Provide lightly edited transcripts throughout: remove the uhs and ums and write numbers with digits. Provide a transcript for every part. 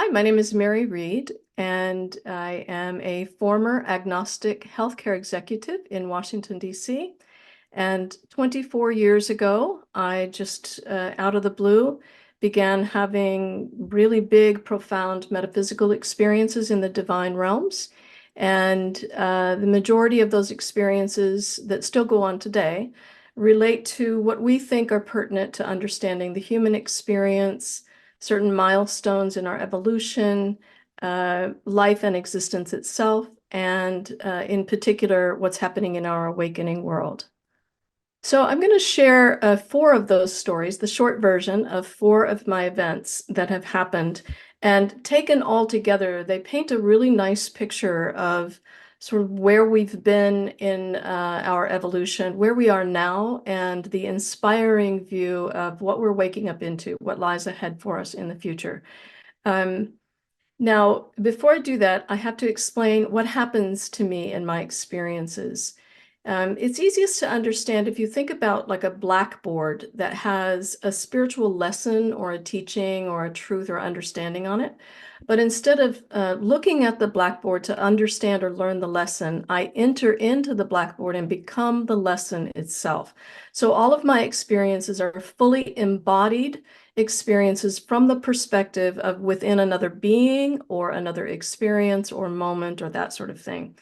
Hi, my name is Mary Reed, and I am a former agnostic healthcare executive in Washington, D.C. And 24 years ago, I just, out of the blue, began having really big, profound metaphysical experiences in the divine realms. And the majority of those experiences that still go on today relate to what we think are pertinent to understanding the human experience, certain milestones in our evolution, life and existence itself, and in particular, what's happening in our awakening world. So I'm going to share four of those stories, the short version of four of my events that have happened. And taken all together, they paint a really nice picture of sort of where we've been in our evolution, where we are now, and the inspiring view of what we're waking up into, what lies ahead for us in the future. Now, before I do that, I have to explain what happens to me in my experiences. It's easiest to understand if you think about like a blackboard that has a spiritual lesson or a teaching or a truth or understanding on it. But instead of looking at the blackboard to understand or learn the lesson, I enter into the blackboard and become the lesson itself. So all of my experiences are fully embodied experiences from the perspective of within another being or another experience or moment or that sort of thing.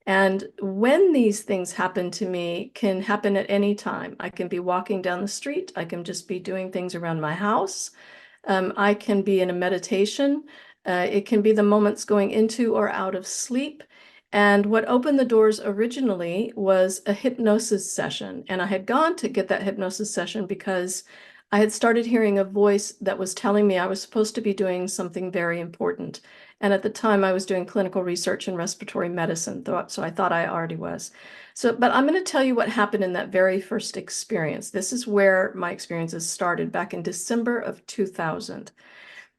And when these things happen to me, can happen at any time. I can be walking down the street. I can just be doing things around my house. I can be in a meditation. It can be the moments going into or out of sleep. And what opened the doors originally was a hypnosis session. And I had gone to get that hypnosis session because I had started hearing a voice that was telling me I was supposed to be doing something very important. And at the time, I was doing clinical research in respiratory medicine, so I thought I already was. But I'm going to tell you what happened in that very first experience. This is where my experiences started back in December of 2000.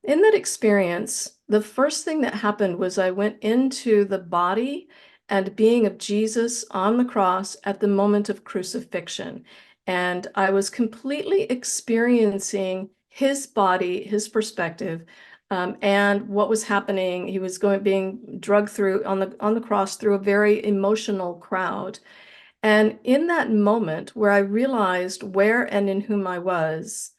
In that experience, the first thing that happened was I went into the body and being of Jesus on the cross at the moment of crucifixion. And I was completely experiencing his body, his perspective, and what was happening. He was being drugged through on the cross through a very emotional crowd. And in that moment where I realized where and in whom I was,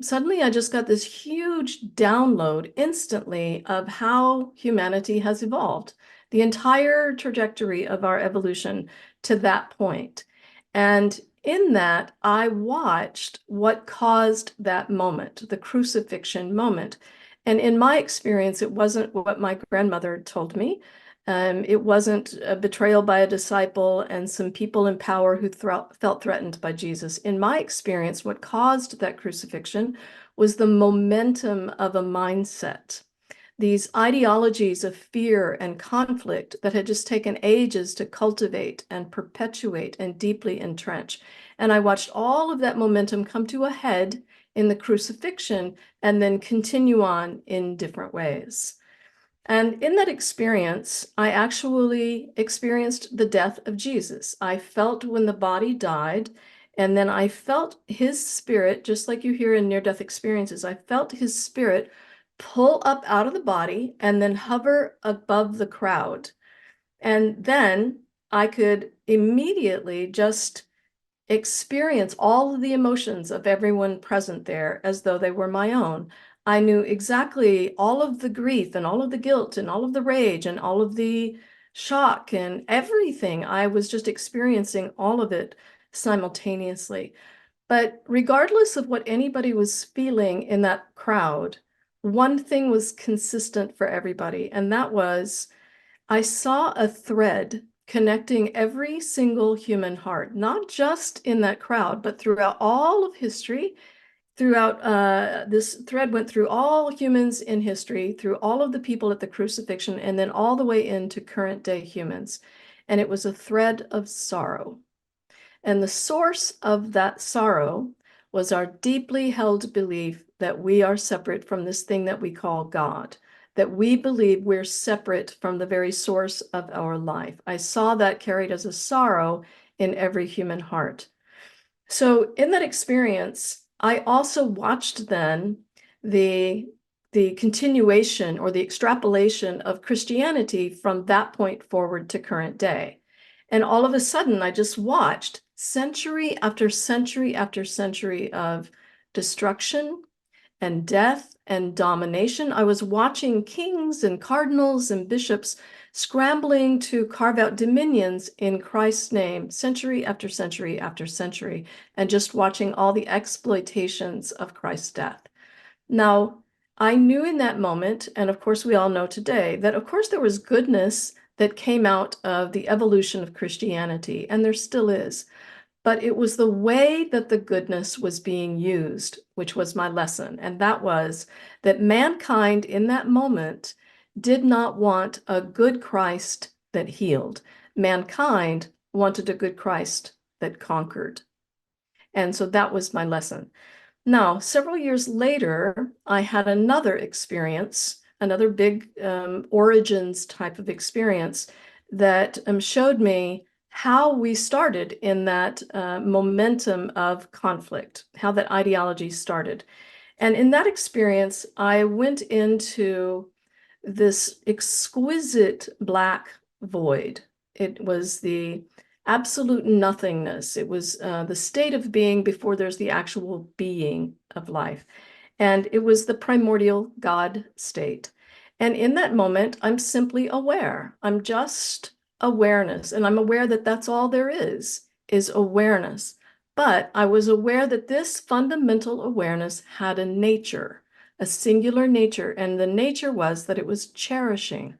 suddenly I just got this huge download instantly of how humanity has evolved, the entire trajectory of our evolution to that point. And in that, I watched what caused that moment, the crucifixion moment. And in my experience, it wasn't what my grandmother told me. It wasn't a betrayal by a disciple and some people in power who felt threatened by Jesus. In my experience, what caused that crucifixion was the momentum of a mindset. These ideologies of fear and conflict that had just taken ages to cultivate and perpetuate and deeply entrench. And I watched all of that momentum come to a head in the crucifixion and then continue on in different ways. And in that experience, I actually experienced the death of Jesus. I felt when the body died, and then I felt his spirit, just like you hear in near-death experiences, I felt his spirit pull up out of the body and then hover above the crowd. And then I could immediately just experience all of the emotions of everyone present there as though they were my own. I knew exactly all of the grief and all of the guilt and all of the rage and all of the shock and everything. I was just experiencing all of it simultaneously. But regardless of what anybody was feeling in that crowd, one thing was consistent for everybody, and that was I saw a thread connecting every single human heart, not just in that crowd, but throughout all of history. Throughout this thread went through all humans in history, through all of the people at the crucifixion, and then all the way into current day humans. And it was a thread of sorrow. And the source of that sorrow was our deeply held belief that we are separate from this thing that we call God, that we believe we're separate from the very source of our life. I saw that carried as a sorrow in every human heart. So in that experience, I also watched then the the continuation or the extrapolation of Christianity from that point forward to current day. And all of a sudden, I just watched century after century after century of destruction and death and domination. I was watching kings and cardinals and bishops scrambling to carve out dominions in Christ's name, century after century after century, and just watching all the exploitations of Christ's death. Now, I knew in that moment, and of course we all know today, that of course there was goodness that came out of the evolution of Christianity, and there still is. But it was the way that the goodness was being used, which was my lesson. And that was that mankind in that moment did not want a good Christ that healed. Mankind wanted a good Christ that conquered. And so that was my lesson. Now, several years later, I had another experience, another big origins type of experience that showed me how we started in that momentum of conflict, how that ideology started. And in that experience, I went into this exquisite black void. It was the absolute nothingness. It was the state of being before there's the actual being of life. And it was the primordial God state. And in that moment, I'm simply aware. I'm just awareness. And I'm aware that that's all there is awareness. But I was aware that this fundamental awareness had a nature, a singular nature. And the nature was that it was cherishing.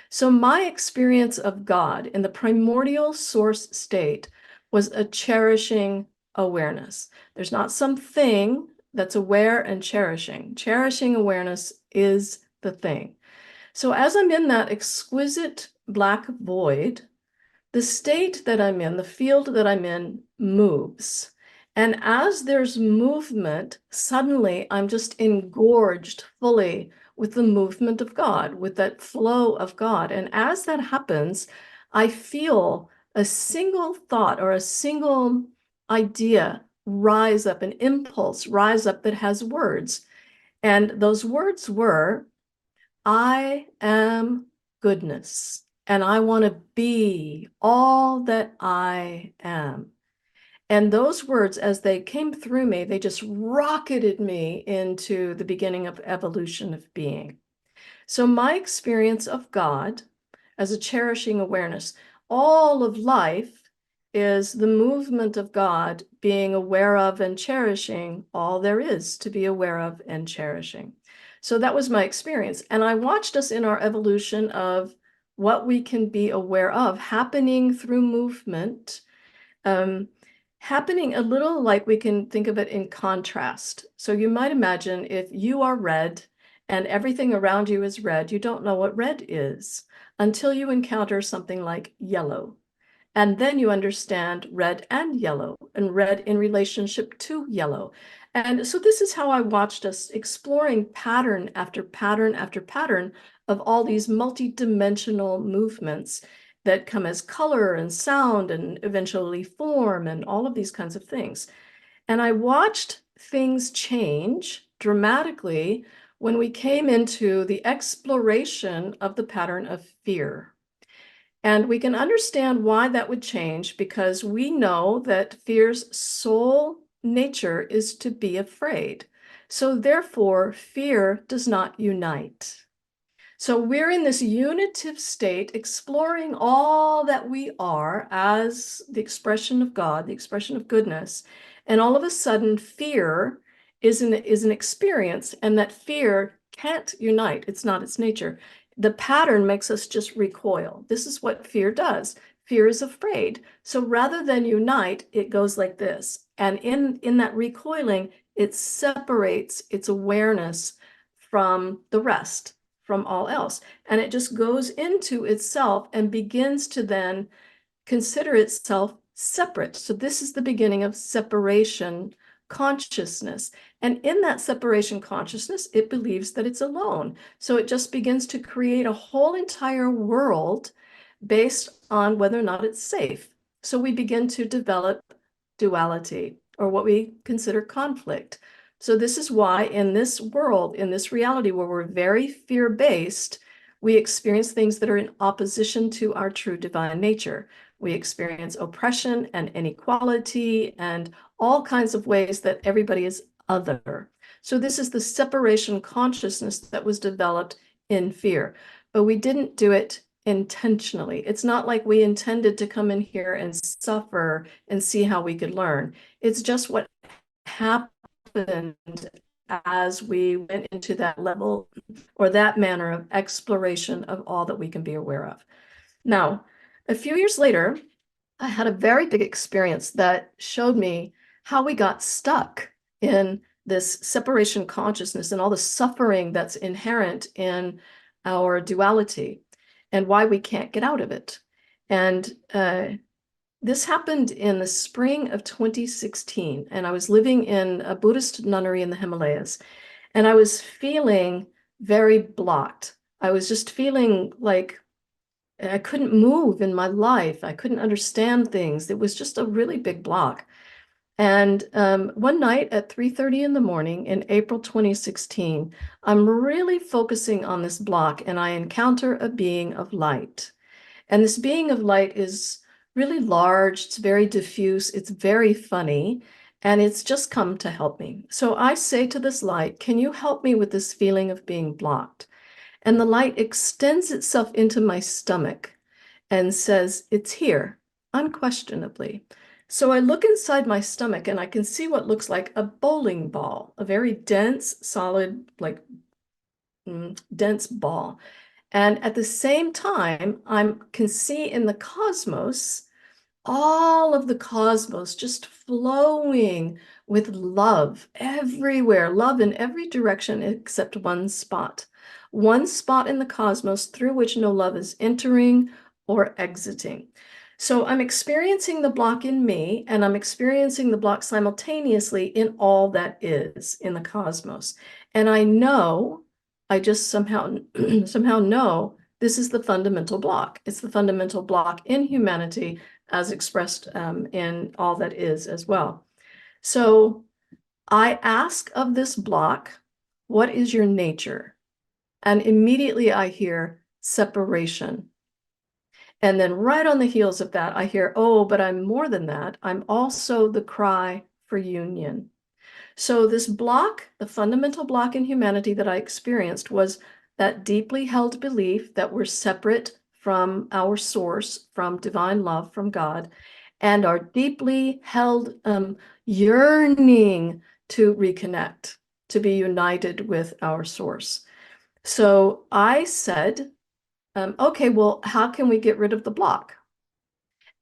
So my experience of God in the primordial source state was a cherishing awareness. There's not something that's aware and cherishing. Cherishing awareness is the thing. So as I'm in that exquisite black void, the state that I'm in, the field that I'm in, moves. And as there's movement, suddenly I'm just engorged fully with the movement of God, with that flow of God. And as that happens, I feel a single thought or a single idea rise up, an impulse rise up that has words. And those words were, I am goodness, and I want to be all that I am. And those words, as they came through me, they just rocketed me into the beginning of evolution of being. So my experience of God as a cherishing awareness, all of life is the movement of God being aware of and cherishing all there is to be aware of and cherishing. So that was my experience. And I watched us in our evolution of what we can be aware of happening through movement, happening a little like we can think of it in contrast. So you might imagine if you are red and everything around you is red, you don't know what red is until you encounter something like yellow. And then you understand red and yellow, and red in relationship to yellow. And so this is how I watched us exploring pattern after pattern after pattern of all these multidimensional movements that come as color and sound and eventually form and all of these kinds of things. And I watched things change dramatically when we came into the exploration of the pattern of fear. And we can understand why that would change because we know that fear's sole nature is to be afraid. So therefore, fear does not unite. So we're in this unitive state, exploring all that we are as the expression of God, the expression of goodness. And all of a sudden, fear is an experience, and that fear can't unite. It's not its nature. The pattern makes us just recoil. This is what fear does. Fear is afraid. So rather than unite, it goes like this. And in that recoiling, it separates its awareness from the rest, from all else. And it just goes into itself and begins to then consider itself separate. So this is the beginning of separation consciousness. And in that separation consciousness, it believes that it's alone. So it just begins to create a whole entire world based on whether or not it's safe. So we begin to develop duality, or what we consider conflict. So this is why in this world, in this reality where we're very fear-based, we experience things that are in opposition to our true divine nature. We experience oppression and inequality and all kinds of ways that everybody is other. So this is the separation consciousness that was developed in fear, but we didn't do it intentionally. It's not like we intended to come in here and suffer and see how we could learn. It's just what happened as we went into that level or that manner of exploration of all that we can be aware of. Now, a few years later, I had a very big experience that showed me how we got stuck in this separation consciousness and all the suffering that's inherent in our duality and why we can't get out of it. And this happened in the spring of 2016, and I was living in a Buddhist nunnery in the Himalayas, and I was feeling very blocked. I was just feeling like I couldn't move in my life. I couldn't understand things. It was just a really big block. And one night at 3:30 in the morning in April 2016, I'm really focusing on this block, and I encounter a being of light. And this being of light is really large, it's very diffuse, it's very funny, and it's just come to help me. So I say to this light, can you help me with this feeling of being blocked? And the light extends itself into my stomach and says, it's here, unquestionably. So I look inside my stomach and I can see what looks like a bowling ball, a very dense, solid, like dense ball. And at the same time, I can see in the cosmos, all of the cosmos just flowing with love everywhere, love in every direction except one spot in the cosmos through which no love is entering or exiting. So I'm experiencing the block in me, and I'm experiencing the block simultaneously in all that is in the cosmos. And I just somehow somehow know this is the fundamental block. It's the fundamental block in humanity as expressed in all that is as well. So I ask of this block, what is your nature? And immediately I hear separation. And then right on the heels of that, I hear, oh, but I'm more than that. I'm also the cry for union. So this block, the fundamental block in humanity that I experienced was that deeply held belief that we're separate from our source, from divine love, from God, and our deeply held yearning to reconnect, to be united with our source. So I said, okay, well, how can we get rid of the block?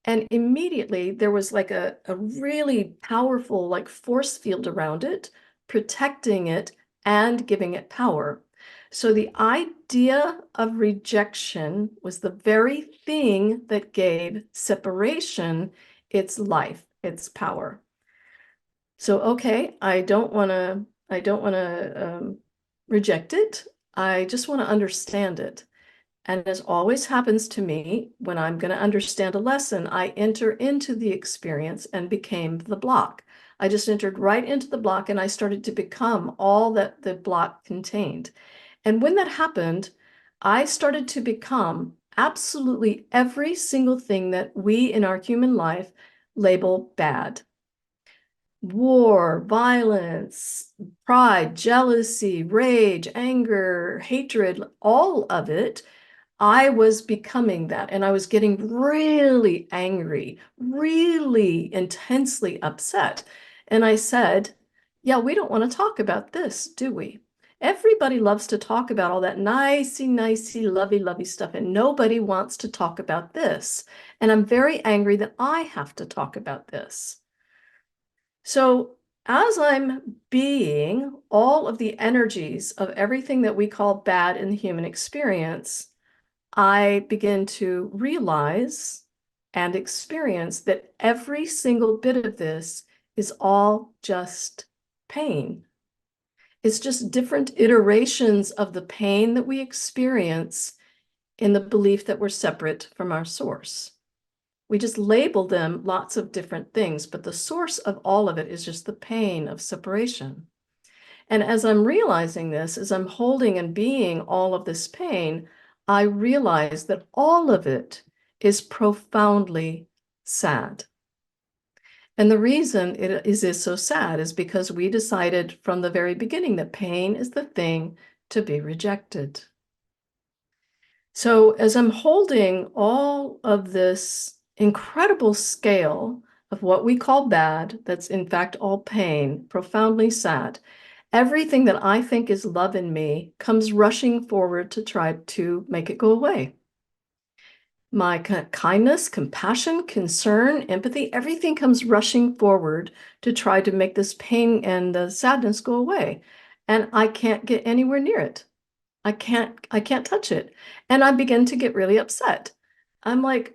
And immediately there was like a really powerful like force field around it, protecting it and giving it power. So the idea of rejection was the very thing that gave separation its life, its power. So, okay, I don't want to reject it. I just want to understand it. And as always happens to me, when I'm going to understand a lesson, I enter into the experience and became the block. I just entered right into the block and I started to become all that the block contained. And when that happened, I started to become absolutely every single thing that we in our human life label bad. War, violence, pride, jealousy, rage, anger, hatred, all of it. I was becoming that, and I was getting really angry, really intensely upset. And I said, yeah, we don't want to talk about this, do we? Everybody loves to talk about all that nicey, lovey stuff, and nobody wants to talk about this. And I'm very angry that I have to talk about this. So as I'm being all of the energies of everything that we call bad in the human experience, I begin to realize and experience that every single bit of this is all just pain. It's just different iterations of the pain that we experience in the belief that we're separate from our source. We just label them lots of different things, but the source of all of it is just the pain of separation. And as I'm realizing this, as I'm holding and being all of this pain, I realize that all of it is profoundly sad. And the reason it is so sad is because we decided from the very beginning that pain is the thing to be rejected. So as I'm holding all of this incredible scale of what we call bad, that's in fact all pain, profoundly sad, everything that I think is love in me comes rushing forward to try to make it go away. My kindness, compassion, concern, empathy, everything comes rushing forward to try to make this pain and the sadness go away. And I can't get anywhere near it. I can't touch it. And I begin to get really upset. I'm like,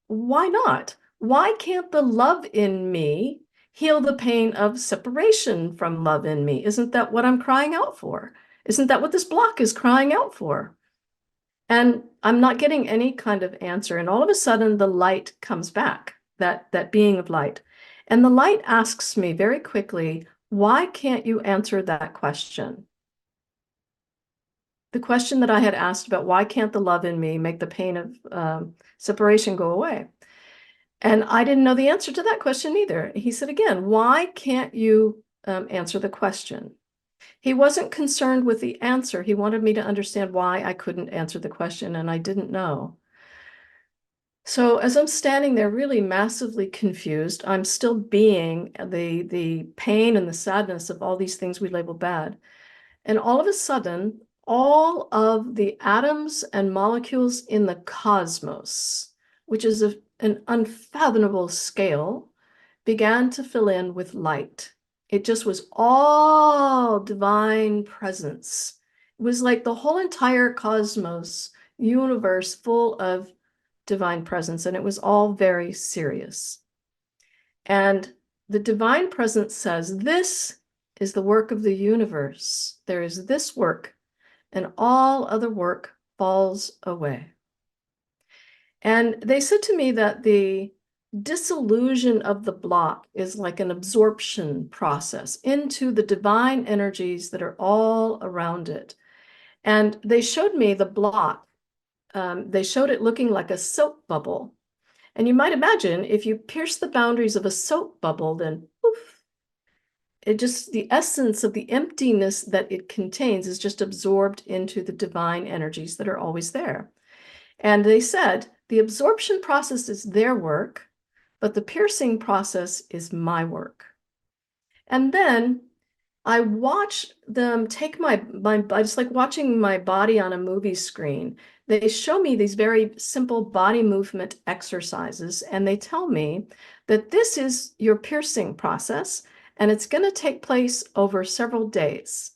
why not? Why can't the love in me heal the pain of separation from love in me? Isn't that what I'm crying out for? Isn't that what this block is crying out for? And I'm not getting any kind of answer. And all of a sudden, the light comes back, that being of light. And the light asks me very quickly, why can't you answer that question? The question that I had asked about why can't the love in me make the pain of separation go away? And I didn't know the answer to that question either. He said again, why can't you answer the question? He wasn't concerned with the answer. He wanted me to understand why I couldn't answer the question, and I didn't know. So as I'm standing there really massively confused, I'm still being the pain and the sadness of all these things we label bad. And all of a sudden, all of the atoms and molecules in the cosmos, which is an unfathomable scale, began to fill in with light. It just was all divine presence. It was like the whole entire cosmos, universe full of divine presence, and it was all very serious. And the divine presence says, this is the work of the universe. There is this work, and all other work falls away. And they said to me that the dissolution of the block is like an absorption process into the divine energies that are all around it. And they showed me the block. They showed it looking like a soap bubble. And you might imagine if you pierce the boundaries of a soap bubble, then poof, it just, the essence of the emptiness that it contains is just absorbed into the divine energies that are always there. And they said the absorption process is their work, but the piercing process is my work. And then I watch them take I just like watching my body on a movie screen. They show me these very simple body movement exercises, and they tell me that this is your piercing process, and it's going to take place over several days.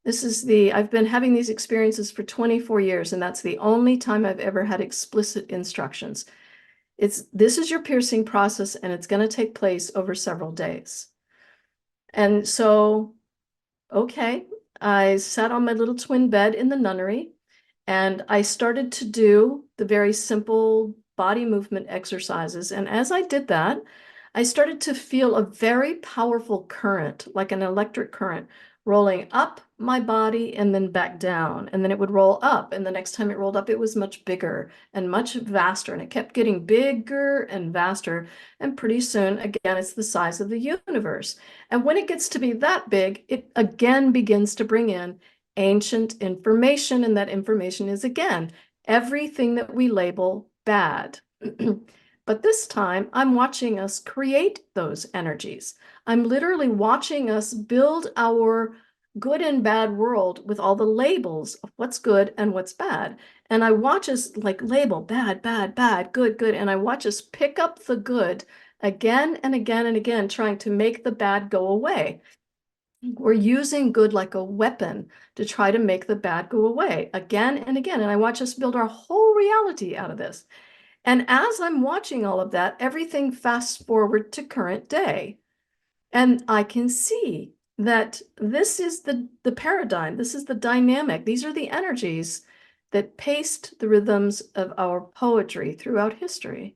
I've been having these experiences for 24 years, and that's the only time I've ever had explicit instructions. This is your piercing process, and it's going to take place over several days. And so, okay, I sat on my little twin bed in the nunnery, and I started to do the very simple body movement exercises. And as I did that, I started to feel a very powerful current, like an electric current, rolling up my body and then back down. And then it would roll up. And the next time it rolled up, it was much bigger and much vaster. And it kept getting bigger and vaster. And pretty soon, again, it's the size of the universe. And when it gets to be that big, it again begins to bring in ancient information. And that information is, again, everything that we label bad. But this time, I'm watching us create those energies. I'm literally watching us build our good and bad world with all the labels of what's good and what's bad. And I watch us like label bad, bad, bad, good, good. And I watch us pick up the good again and again and again, trying to make the bad go away. We're using good like a weapon to try to make the bad go away again and again. And I watch us build our whole reality out of this. And as I'm watching all of that, everything fasts forward to current day. And I can see that this is the paradigm, this is the dynamic, these are the energies that paced the rhythms of our poetry throughout history.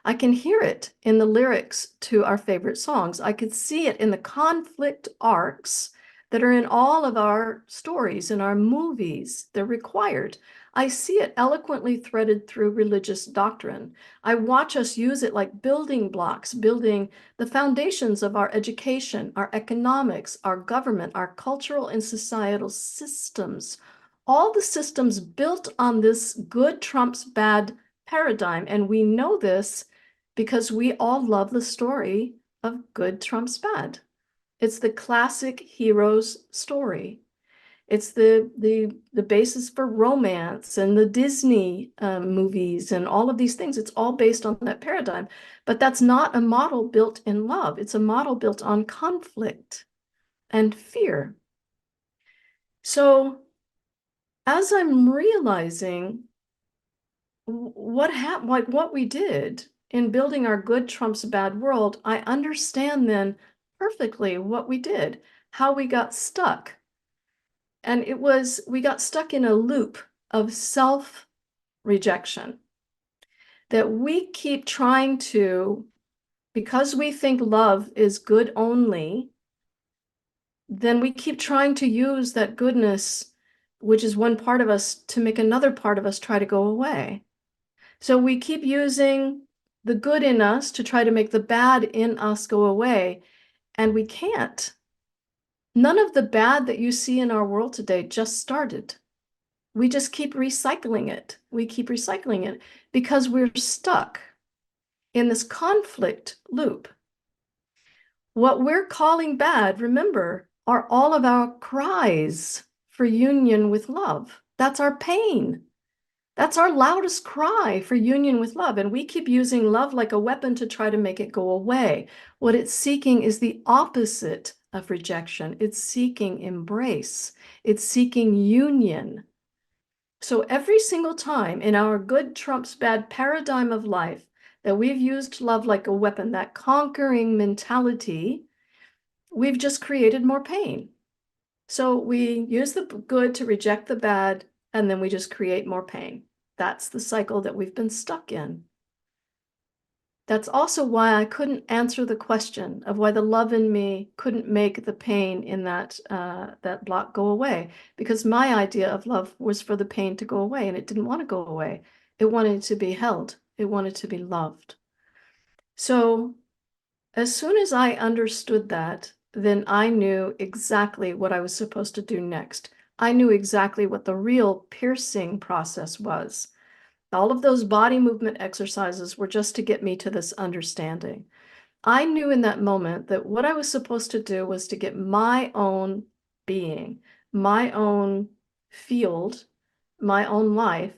I can hear it in the lyrics to our favorite songs. I could see it in the conflict arcs that are in all of our stories, in our movies. They're required. I see it eloquently threaded through religious doctrine. I watch us use it like building blocks, building the foundations of our education, our economics, our government, our cultural and societal systems. All the systems built on this good trumps bad paradigm. And we know this because we all love the story of good trumps bad. It's the classic hero's story. It's the basis for romance and the Disney movies and all of these things. It's all based on that paradigm. But that's not a model built in love. It's a model built on conflict and fear. So as I'm realizing what happened, like what we did in building our good trumps bad world, I understand then perfectly what we did, how we got stuck. And we got stuck in a loop of self-rejection that we keep trying to, because we think love is good only, then we keep trying to use that goodness, which is one part of us, to make another part of us try to go away. So we keep using the good in us to try to make the bad in us go away, and we can't. None of the bad that you see in our world today just started. We just keep recycling it. We keep recycling it because we're stuck in this conflict loop. What we're calling bad, remember, are all of our cries for union with love. That's our pain. That's our loudest cry for union with love. And we keep using love like a weapon to try to make it go away. What it's seeking is the opposite of rejection. It's seeking embrace. It's seeking union. So every single time in our good trumps bad paradigm of life that we've used love like a weapon, that conquering mentality, we've just created more pain. So we use the good to reject the bad, and then we just create more pain. That's the cycle that we've been stuck in. That's also why I couldn't answer the question of why the love in me couldn't make the pain in that block go away. Because my idea of love was for the pain to go away, and it didn't want to go away. It wanted to be held. It wanted to be loved. So as soon as I understood that, then I knew exactly what I was supposed to do next. I knew exactly what the real piercing process was. All of those body movement exercises were just to get me to this understanding. I knew in that moment that what I was supposed to do was to get my own being, my own field, my own life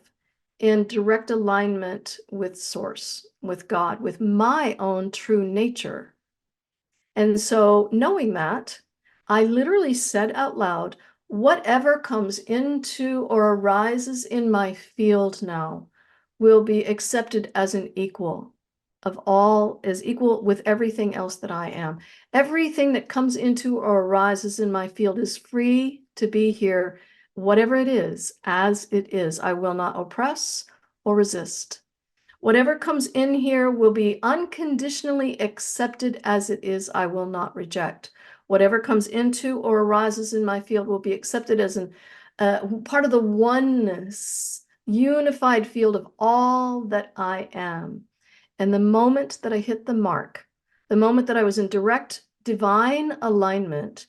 in direct alignment with Source, with God, with my own true nature. And so knowing that, I literally said out loud, whatever comes into or arises in my field now will be accepted as an equal of all, as equal with everything else that I am. Everything that comes into or arises in my field is free to be here, whatever it is, as it is. I will not oppress or resist. Whatever comes in here will be unconditionally accepted as it is. I will not reject. Whatever comes into or arises in my field will be accepted as an part of the oneness, unified field of all that I am. And the moment that I hit the mark, the moment that I was in direct divine alignment,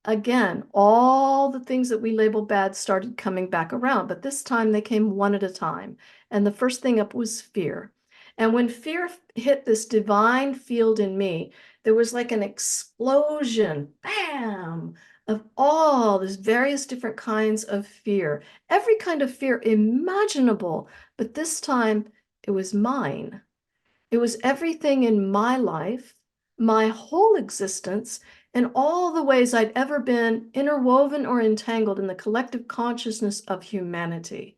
again, all the things that we label bad started coming back around, but this time they came one at a time. And the first thing up was fear. And when fear hit this divine field in me, there was like an explosion, bam, of all these various different kinds of fear, every kind of fear imaginable. But this time it was mine. It was everything in my life, my whole existence, and all the ways I'd ever been interwoven or entangled in the collective consciousness of humanity.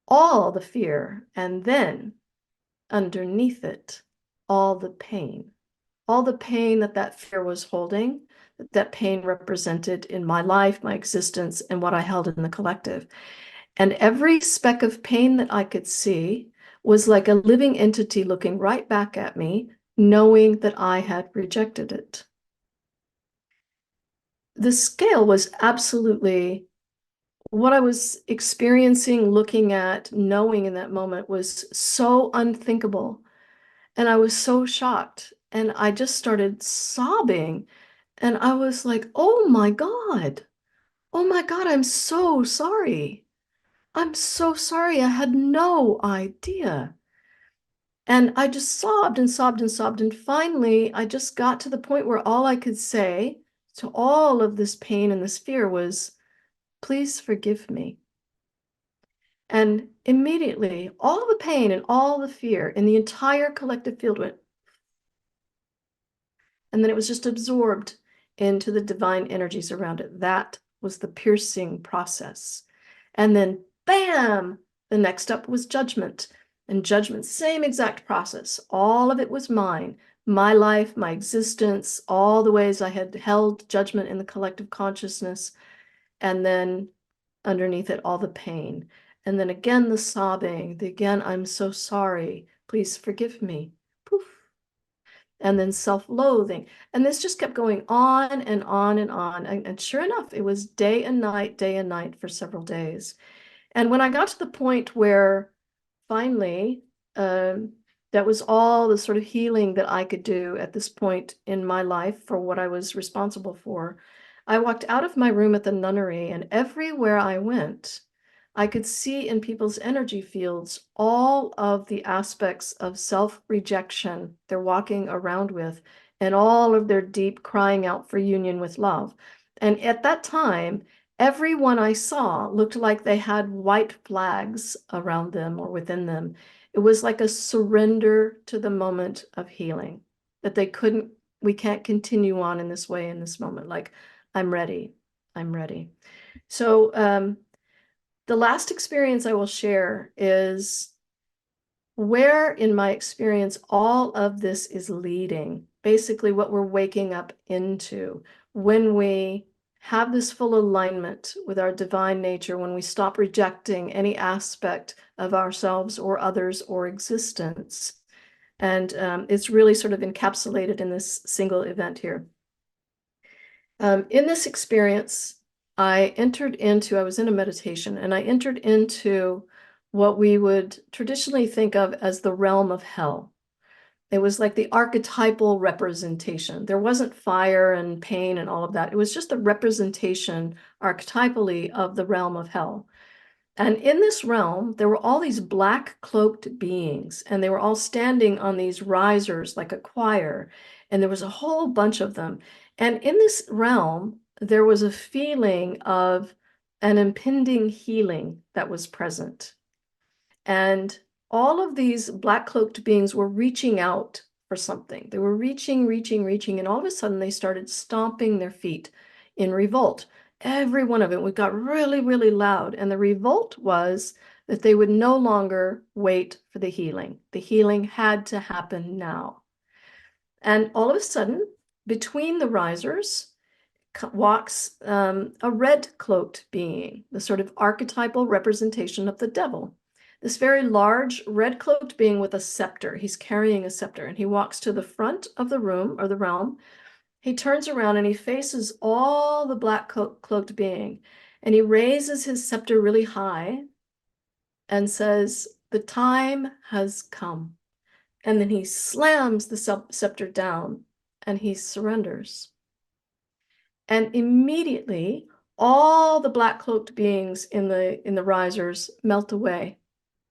All the fear, and then underneath it, all the pain. All the pain that that fear was holding, that pain represented in my life, my existence, and what I held in the collective. And every speck of pain that I could see was like a living entity looking right back at me, knowing that I had rejected it. the scale was absolutely what I was experiencing, looking at, knowing in that moment was so unthinkable. And I was so shocked. And I just started sobbing. And I was like, oh my God. Oh my God, I'm so sorry. I'm so sorry. I had no idea. And I just sobbed and sobbed and sobbed. And finally, I just got to the point where all I could say to all of this pain and this fear was, please forgive me. And immediately, all the pain and all the fear in the entire collective field went, and then it was just absorbed into the divine energies around it. That was the piercing process. And then, bam, the next up was judgment. And judgment, same exact process. All of it was mine, my life, my existence, all the ways I had held judgment in the collective consciousness. And then underneath it, all the pain. And then again, the sobbing, the again, I'm so sorry. Please forgive me. Poof. And then self-loathing. And this just kept going on and on and on. And sure enough, it was day and night for several days. And when I got to the point where finally, that was all the sort of healing that I could do at this point in my life for what I was responsible for, I walked out of my room at the nunnery, and everywhere I went, I could see in people's energy fields all of the aspects of self-rejection they're walking around with, and all of their deep crying out for union with love. And at that time, everyone I saw looked like they had white flags around them or within them. It was like a surrender to the moment of healing, that we can't continue on in this way in this moment. Like, I'm ready. I'm ready. So, the last experience I will share is where, in my experience, all of this is leading. Basically, what we're waking up into when we have this full alignment with our divine nature, when we stop rejecting any aspect of ourselves or others or existence. And it's really sort of encapsulated in this single event here. In this experience, I was in a meditation, and I entered into what we would traditionally think of as the realm of hell. It was like the archetypal representation. There wasn't fire and pain and all of that. It was just the representation archetypally of the realm of hell. And in this realm, there were all these black cloaked beings, and they were all standing on these risers like a choir, and there was a whole bunch of them. And in this realm, there was a feeling of an impending healing that was present. And all of these black cloaked beings were reaching out for something. They were reaching, and all of a sudden they started stomping their feet in revolt. Every one of it got really, really loud. And the revolt was that they would no longer wait for the healing. The healing had to happen now. And all of a sudden, between the risers, walks a red cloaked being, the sort of archetypal representation of the devil. This very large red cloaked being with a scepter. He's carrying a scepter, and he walks to the front of the room or the realm. He turns around and he faces all the black cloaked being, and he raises his scepter really high and says, "The time has come." And then he slams the scepter down and he surrenders. And immediately, all the black cloaked beings in the risers melt away.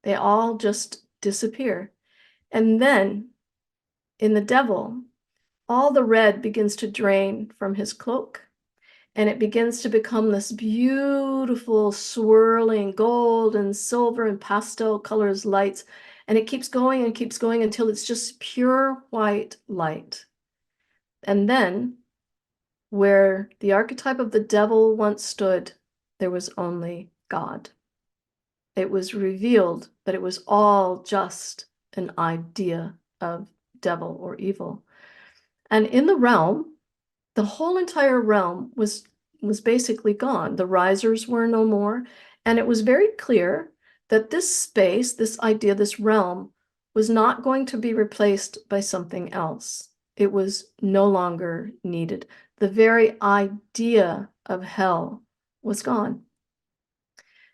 They all just disappear. And then in the devil, all the red begins to drain from his cloak, and it begins to become this beautiful swirling gold and silver and pastel colors lights. And it keeps going and keeps going until it's just pure white light. And then where the archetype of the devil once stood, there was only God. It was revealed that it was all just an idea of devil or evil. And in the realm, the whole entire realm was basically gone. The risers were no more. And it was very clear that this space, this idea, this realm was not going to be replaced by something else. It was no longer needed. the very idea of hell was gone.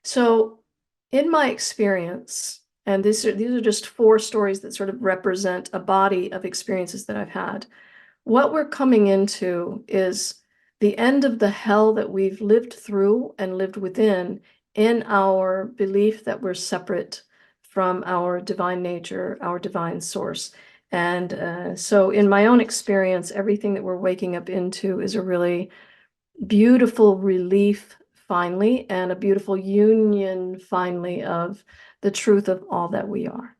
So, in my experience, and these are just four stories that sort of represent a body of experiences that I've had. What we're coming into is the end of the hell that we've lived through and lived within in our belief that we're separate from our divine nature, our divine source. And so, in my own experience, everything that we're waking up into is a really beautiful relief, finally, and a beautiful union, finally, of the truth of all that we are.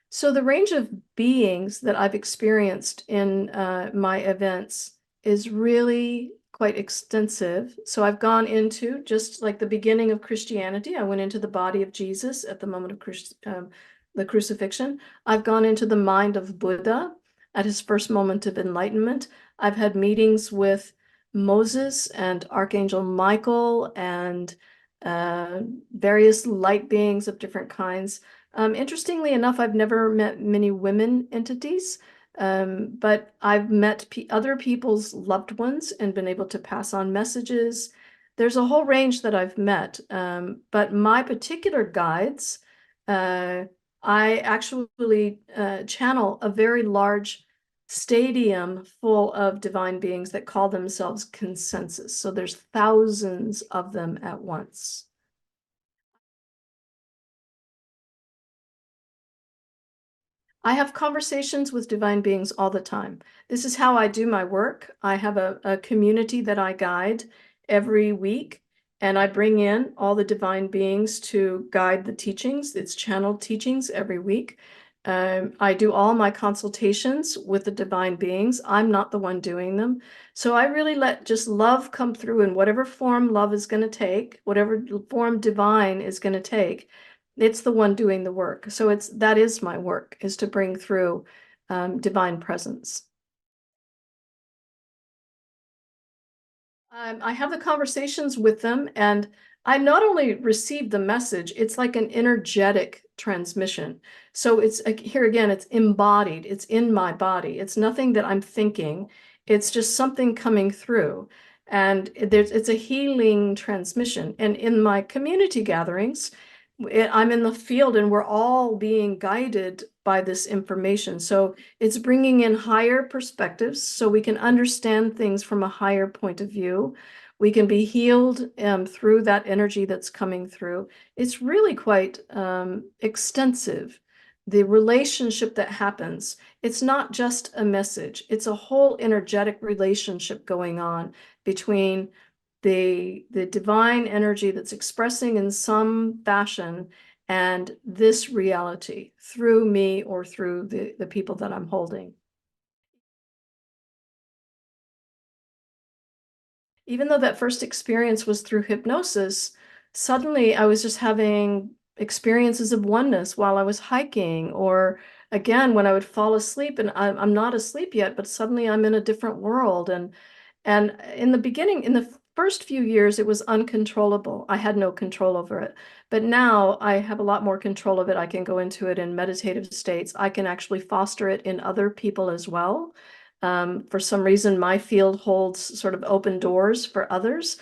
So the range of beings that I've experienced in my events is really quite extensive. So I've gone into just like the beginning of Christianity. I went into the body of Jesus at the moment of the crucifixion. I've gone into the mind of Buddha at his first moment of enlightenment. I've had meetings with Moses and Archangel Michael and various light beings of different kinds. Interestingly enough, I've never met many women entities, but I've met other people's loved ones and been able to pass on messages. There's a whole range that I've met, but my particular guides, uh, I actually channel a very large stadium full of divine beings that call themselves consensus. So there's thousands of them at once. I have conversations with divine beings all the time. This is how I do my work. I have a community that I guide every week, and I bring in all the divine beings to guide the teachings. It's channeled teachings every week. I do all my consultations with the divine beings. I'm not the one doing them. So I really let just love come through in whatever form love is going to take, whatever form divine is going to take. It's the one doing the work. So that is my work, is to bring through divine presence. I have the conversations with them, and I not only receive the message, it's like an energetic transmission. So it's here again, it's embodied, it's in my body. It's nothing that I'm thinking, it's just something coming through. And it's a healing transmission. And in my community gatherings, I'm in the field and we're all being guided by this information. So it's bringing in higher perspectives so we can understand things from a higher point of view. We can be healed through that energy that's coming through. It's really quite extensive. The relationship that happens, it's not just a message, it's a whole energetic relationship going on between the divine energy that's expressing in some fashion and this reality through me or through the people that I'm holding. Even though that first experience was through hypnosis, suddenly I was just having experiences of oneness while I was hiking, or again, when I would fall asleep and I'm not asleep yet, but suddenly I'm in a different world. And in the beginning, in the first few years, it was uncontrollable. I had no control over it. But now I have a lot more control of it. I can go into it in meditative states. I can actually foster it in other people as well. For some reason, my field holds sort of open doors for others.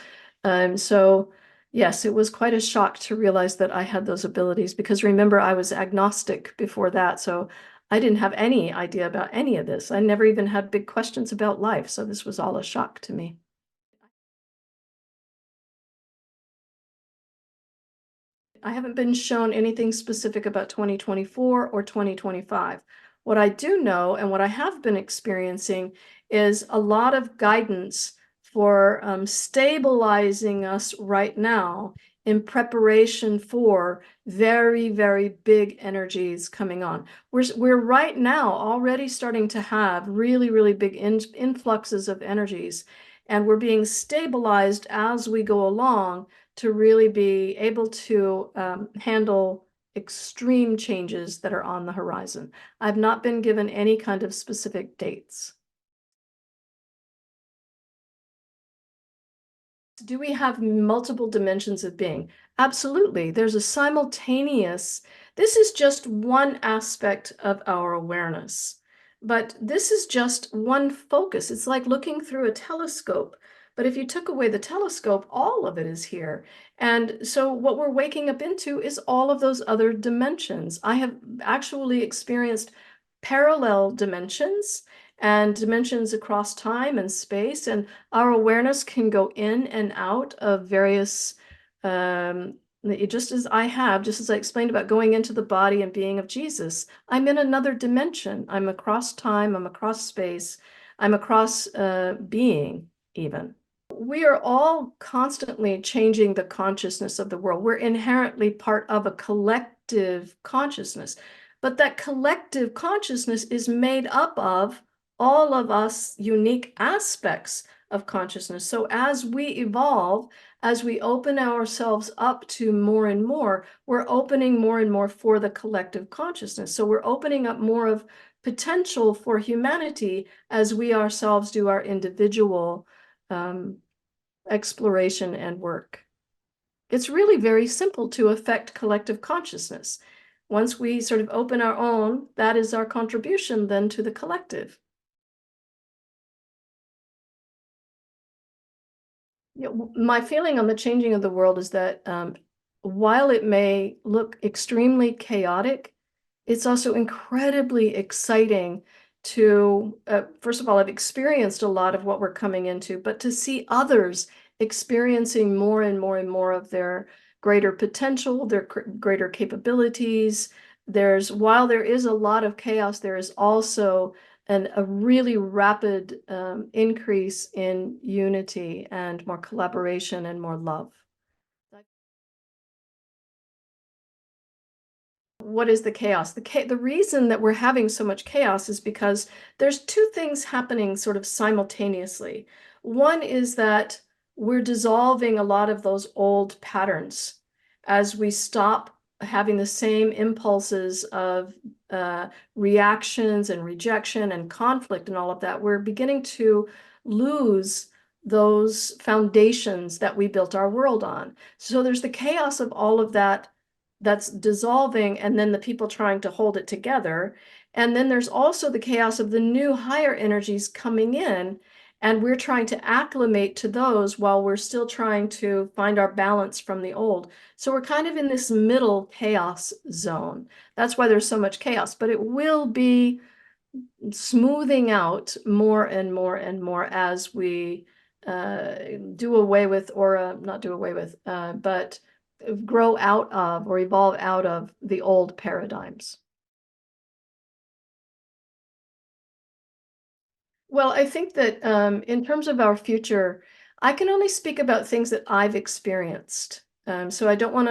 So, yes, it was quite a shock to realize that I had those abilities because remember, I was agnostic before that. So I didn't have any idea about any of this. I never even had big questions about life. So this was all a shock to me. I haven't been shown anything specific about 2024 or 2025. What I do know and what I have been experiencing is a lot of guidance for stabilizing us right now in preparation for very, very big energies coming on. We're right now already starting to have really, really big influxes of energies, and we're being stabilized as we go along to really be able to handle extreme changes that are on the horizon. I've not been given any kind of specific dates. Do we have multiple dimensions of being? Absolutely. This is just one aspect of our awareness, but this is just one focus. It's like looking through a telescope. But if you took away the telescope, all of it is here. And so what we're waking up into is all of those other dimensions. I have actually experienced parallel dimensions and dimensions across time and space, and our awareness can go in and out of various just as I explained about going into the body and being of Jesus, I'm in another dimension. I'm across time, I'm across space, I'm across being even. We are all constantly changing the consciousness of the world. We're inherently part of a collective consciousness, but that collective consciousness is made up of all of us unique aspects of consciousness. So as we evolve, as we open ourselves up to more and more, we're opening more and more for the collective consciousness. So we're opening up more of potential for humanity as we ourselves do our individual exploration and work. It's really very simple to affect collective consciousness. Once we sort of open our own, that is our contribution then to the collective. My feeling on the changing of the world is that while it may look extremely chaotic, it's also incredibly exciting to, first of all, I've experienced a lot of what we're coming into, but to see others experiencing more and more and more of their greater potential, their greater capabilities. While there is a lot of chaos, there is also a really rapid increase in unity and more collaboration and more love. What is the chaos? The reason that we're having so much chaos is because there's two things happening sort of simultaneously. One is that we're dissolving a lot of those old patterns as we stop having the same impulses of reactions and rejection and conflict and all of that. We're beginning to lose those foundations that we built our world on. So there's the chaos of all of that that's dissolving, and then the people trying to hold it together. And then there's also the chaos of the new higher energies coming in, and we're trying to acclimate to those while we're still trying to find our balance from the old. So we're kind of in this middle chaos zone. That's why there's so much chaos, but it will be smoothing out more and more and more as we do away with, or not do away with, but grow out of or evolve out of the old paradigms. Well, I think that in terms of our future, I can only speak about things that I've experienced. So I don't want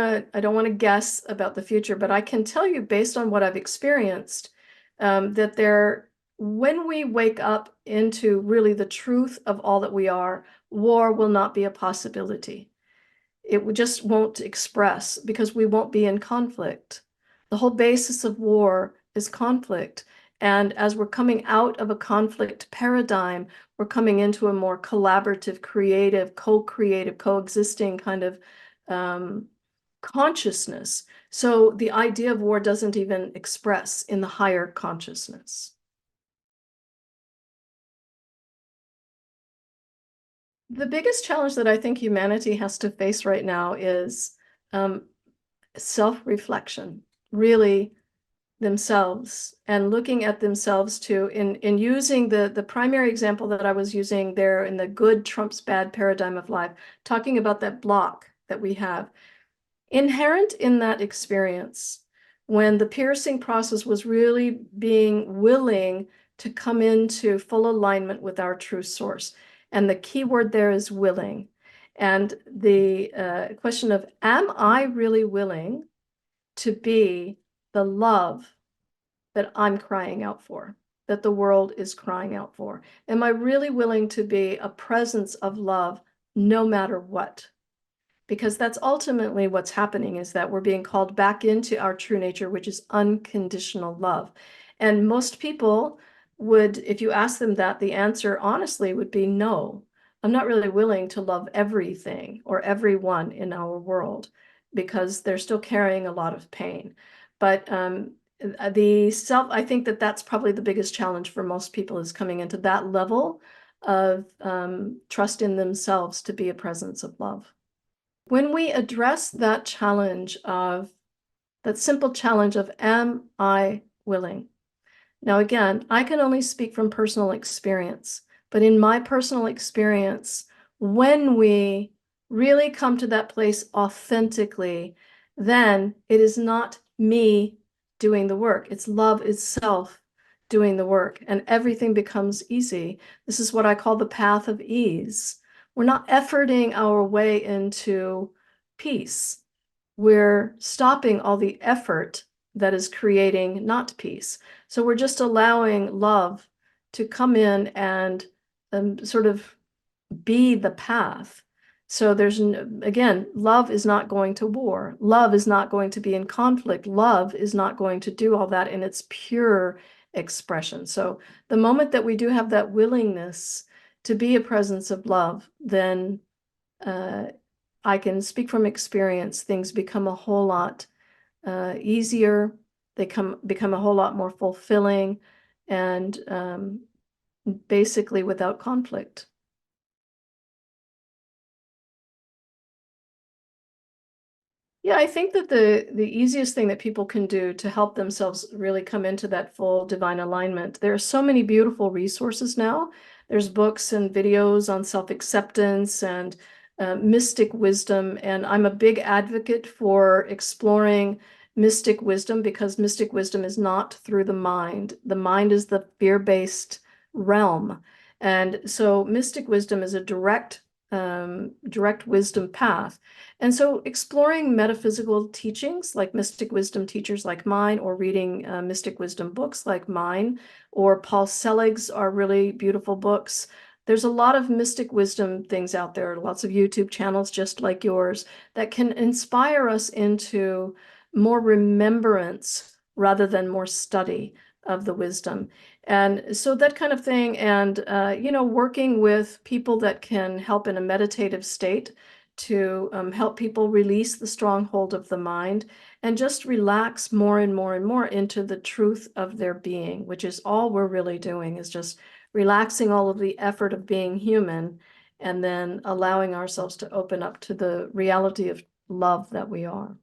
to guess about the future, but I can tell you based on what I've experienced, that when we wake up into really the truth of all that we are, war will not be a possibility. It just won't express because we won't be in conflict. The whole basis of war is conflict. And as we're coming out of a conflict paradigm, we're coming into a more collaborative, creative, co-creative, coexisting kind of consciousness. So the idea of war doesn't even express in the higher consciousness. The biggest challenge that I think humanity has to face right now is self-reflection, really themselves and looking at themselves too, in using the primary example that I was using there in the good trumps bad paradigm of life, talking about that block that we have. Inherent in that experience, when the piercing process was really being willing to come into full alignment with our true source. And the key word there is willing. And the question of, am I really willing to be the love that I'm crying out for, that the world is crying out for? Am I really willing to be a presence of love no matter what? Because that's ultimately what's happening, is that we're being called back into our true nature, which is unconditional love. And most people would, if you ask them that, the answer honestly would be no. I'm not really willing to love everything or everyone in our world because they're still carrying a lot of pain. But the self, I think that that's probably the biggest challenge for most people, is coming into that level of trust in themselves to be a presence of love. When we address that challenge of, that simple challenge of, am I willing? Now, again, I can only speak from personal experience, but in my personal experience, when we really come to that place authentically, then it is not me doing the work. It's love itself doing the work, and everything becomes easy. This is what I call the path of ease. We're not efforting our way into peace. We're stopping all the effort that is creating not peace. So we're just allowing love to come in and sort of be the path. So there's, again, love is not going to war. Love is not going to be in conflict. Love is not going to do all that in its pure expression. So the moment that we do have that willingness to be a presence of love, then I can speak from experience, things become a whole lot easier. They become a whole lot more fulfilling, and basically without conflict. Yeah, I think that the easiest thing that people can do to help themselves really come into that full divine alignment, there are so many beautiful resources now. There's books and videos on self-acceptance and mystic wisdom, and I'm a big advocate for exploring mystic wisdom, because mystic wisdom is not through the mind. The mind is the fear-based realm. And so mystic wisdom is a direct wisdom path. And so exploring metaphysical teachings like mystic wisdom teachers like mine, or reading mystic wisdom books like mine, or Paul Selig's are really beautiful books. There's a lot of mystic wisdom things out there, lots of YouTube channels just like yours, that can inspire us into more remembrance rather than more study of the wisdom. And so that kind of thing, and working with people that can help in a meditative state to help people release the stronghold of the mind and just relax more and more and more into the truth of their being, which is all we're really doing, is just relaxing all of the effort of being human and then allowing ourselves to open up to the reality of love that we are.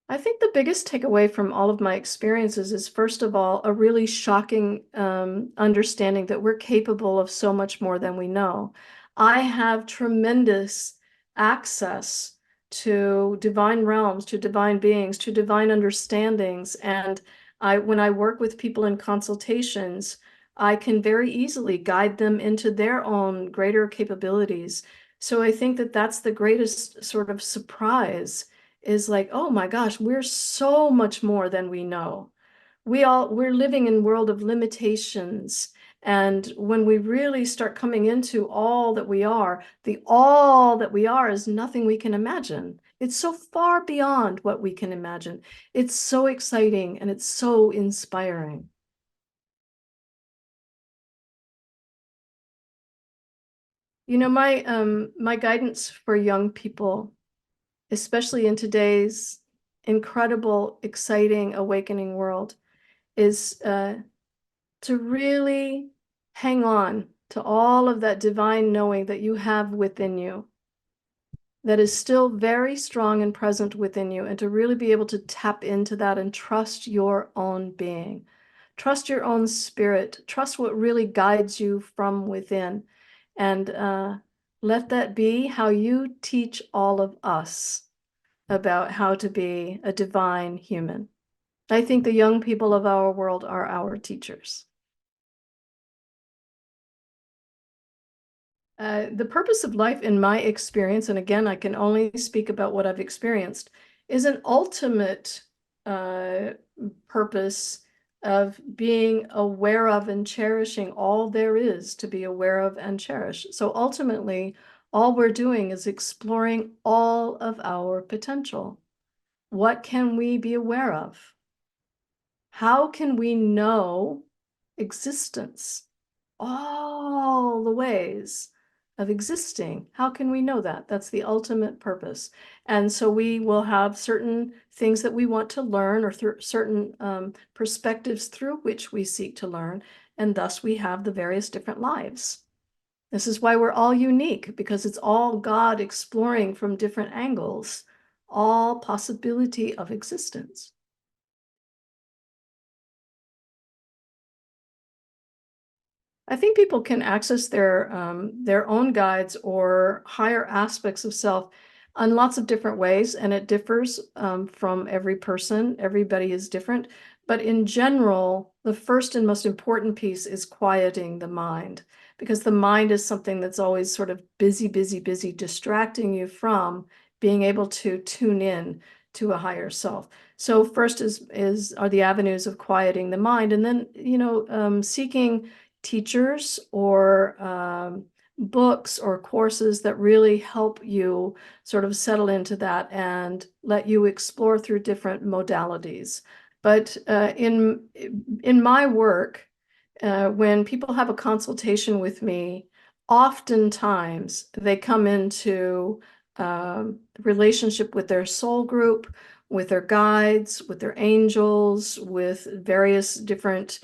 I think the biggest takeaway from all of my experiences is, first of all, a really shocking understanding that we're capable of so much more than we know. I have tremendous access to divine realms, to divine beings, to divine understandings. And when I work with people in consultations, I can very easily guide them into their own greater capabilities. So I think that that's the greatest sort of surprise, is like, oh my gosh, we're so much more than we know. We're living in a world of limitations. And when we really start coming into all that we are, the all that we are is nothing we can imagine. It's so far beyond what we can imagine. It's so exciting and it's so inspiring. My guidance for young people, especially in today's incredible, exciting, awakening world, is to really hang on to all of that divine knowing that you have within you, that is still very strong and present within you, and to really be able to tap into that and trust your own being. Trust your own spirit. Trust what really guides you from within. And let that be how you teach all of us about how to be a divine human. I think the young people of our world are our teachers. The purpose of life, in my experience, and again, I can only speak about what I've experienced, is an ultimate uh, purpose of being aware of and cherishing all there is to be aware of and cherish. So ultimately, all we're doing is exploring all of our potential. What can we be aware of? How can we know existence? All the ways of existing. How can we know that? That's the ultimate purpose. And so we will have certain things that we want to learn, or certain perspectives through which we seek to learn. And thus we have the various different lives. This is why we're all unique, because it's all God exploring from different angles, all possibility of existence. I think people can access their own guides or higher aspects of self on lots of different ways, and it differs from every person. Everybody is different. But in general, the first and most important piece is quieting the mind, because the mind is something that's always sort of busy, busy, busy, distracting you from being able to tune in to a higher self. So first is are the avenues of quieting the mind, and then seeking teachers or books or courses that really help you sort of settle into that and let you explore through different modalities. But in my work, when people have a consultation with me, oftentimes they come into relationship with their soul group, with their guides, with their angels, with various different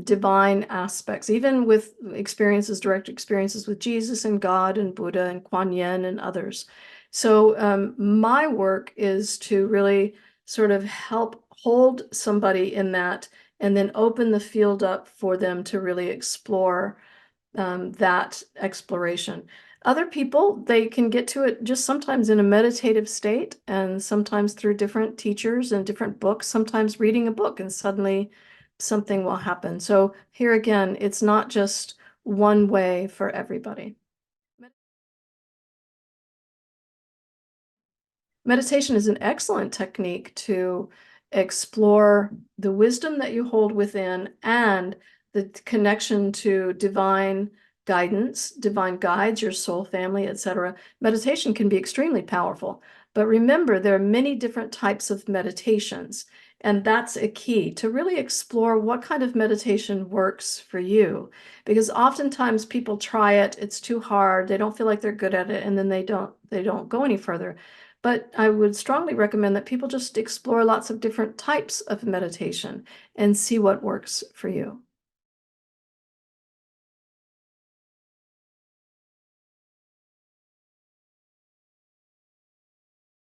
divine aspects, even with experiences, direct experiences with Jesus and God and Buddha and Kuan Yin and others. So my work is to really sort of help hold somebody in that, and then open the field up for them to really explore that exploration. Other people, they can get to it just sometimes in a meditative state, and sometimes through different teachers and different books, sometimes reading a book and suddenly something will happen. So here again, it's not just one way for everybody. Meditation is an excellent technique to explore the wisdom that you hold within and the connection to divine guidance, divine guides, your soul family, etc. Meditation can be extremely powerful. But remember, there are many different types of meditations, and that's a key to really explore what kind of meditation works for you. Because oftentimes people try it, it's too hard, they don't feel like they're good at it, and then they don't go any further. But I would strongly recommend that people just explore lots of different types of meditation and see what works for you.